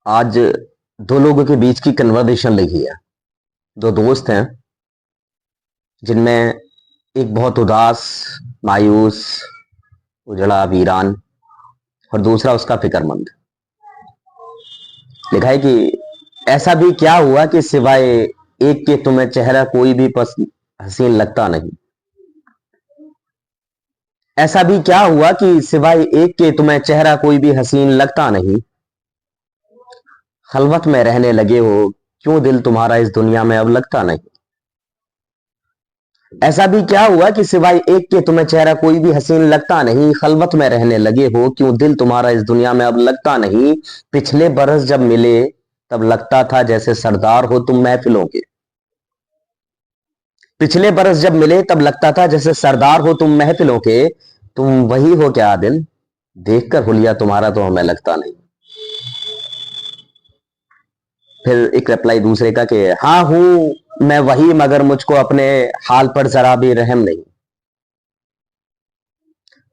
आज दो लोगों के बीच की कन्वर्सेशन लिखी है। दो दोस्त हैं जिनमें एक बहुत उदास, मायूस, उजड़ा, वीरान और दूसरा उसका फिक्रमंद। लिखा है कि ऐसा भी क्या हुआ कि सिवाय एक के तुम्हें चेहरा कोई भी हसीन लगता नहीं। ऐसा भी क्या हुआ कि सिवाय एक के तुम्हें चेहरा कोई भी हसीन लगता नहीं। खलवत में रहने लगे हो, क्यों दिल तुम्हारा इस दुनिया में अब लगता नहीं। ऐसा भी क्या हुआ कि सिवाय एक के तुम्हें चेहरा कोई भी हसीन लगता नहीं। खलवत में रहने लगे हो, क्यों दिल तुम्हारा इस दुनिया में अब लगता नहीं। पिछले बरस जब मिले तब लगता था जैसे सरदार हो तुम महफिलों के। पिछले बरस जब मिले तब लगता था जैसे सरदार हो तुम महफिलों के। तुम वही हो क्या दिल, देखकर हुलिया तुम्हारा तो हमें लगता नहीं। फिर एक रिप्लाई दूसरे का कि हाँ हूं मैं वही, मगर मुझको अपने हाल पर जरा भी रहम नहीं।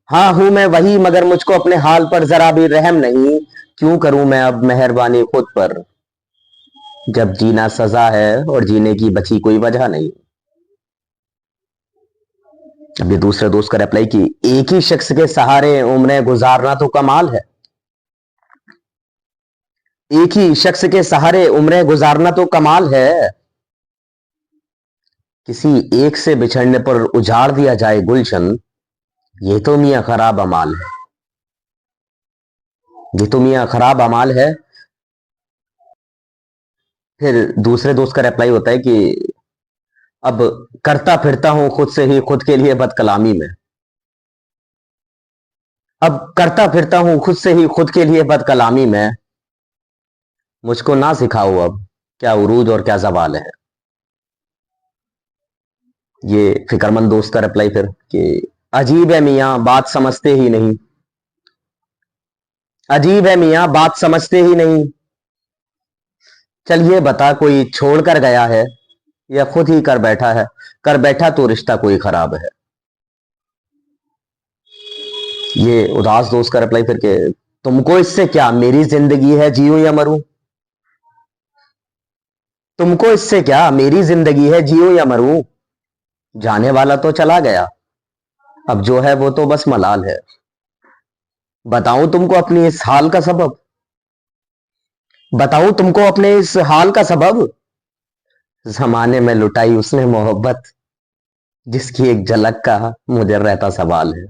हाँ हूं मैं वही, मगर मुझको अपने हाल पर जरा भी रहम नहीं। क्यों करूं मैं अब मेहरबानी खुद पर, जब जीना सजा है और जीने की बची कोई वजह नहीं। अब ये दूसरे दोस्त का रिप्लाई कि एक ही शख्स के सहारे उम्रें गुजारना तो कमाल है। एक ही शख्स के सहारे उम्रें गुजारना तो कमाल है। किसी एक से बिछड़ने पर उजाड़ दिया जाए गुलशन, ये तो मियां खराब अमाल है। ये तो मियां खराब अमाल है। फिर दूसरे दोस्त का रिप्लाई होता है कि अब करता फिरता हूं खुद से ही खुद के लिए बदकलामी में। अब करता फिरता हूं खुद से ही खुद के लिए बदकलामी में। मुझको ना सिखाओ अब क्या उरूज और क्या जवाल है। ये फिक्रमंद दोस्त का रिप्लाई फिर कि अजीब है मियां बात समझते ही नहीं। अजीब है मियां बात समझते ही नहीं। चल ये बता कोई छोड़ कर गया है या खुद ही कर बैठा है। कर बैठा तो रिश्ता कोई खराब है। ये उदास दोस्त का रिप्लाई फिर के तुमको इससे क्या, मेरी जिंदगी है जियो या मरूं। तुमको इससे क्या, मेरी जिंदगी है जियो या मरूं। जाने वाला तो चला गया, अब जो है वो तो बस मलाल है। बताऊं तुमको अपनी इस हाल का सबब। बताऊं तुमको अपने इस हाल का सबब। जमाने में लुटाई उसने मोहब्बत, जिसकी एक झलक का मुझे रहता सवाल है।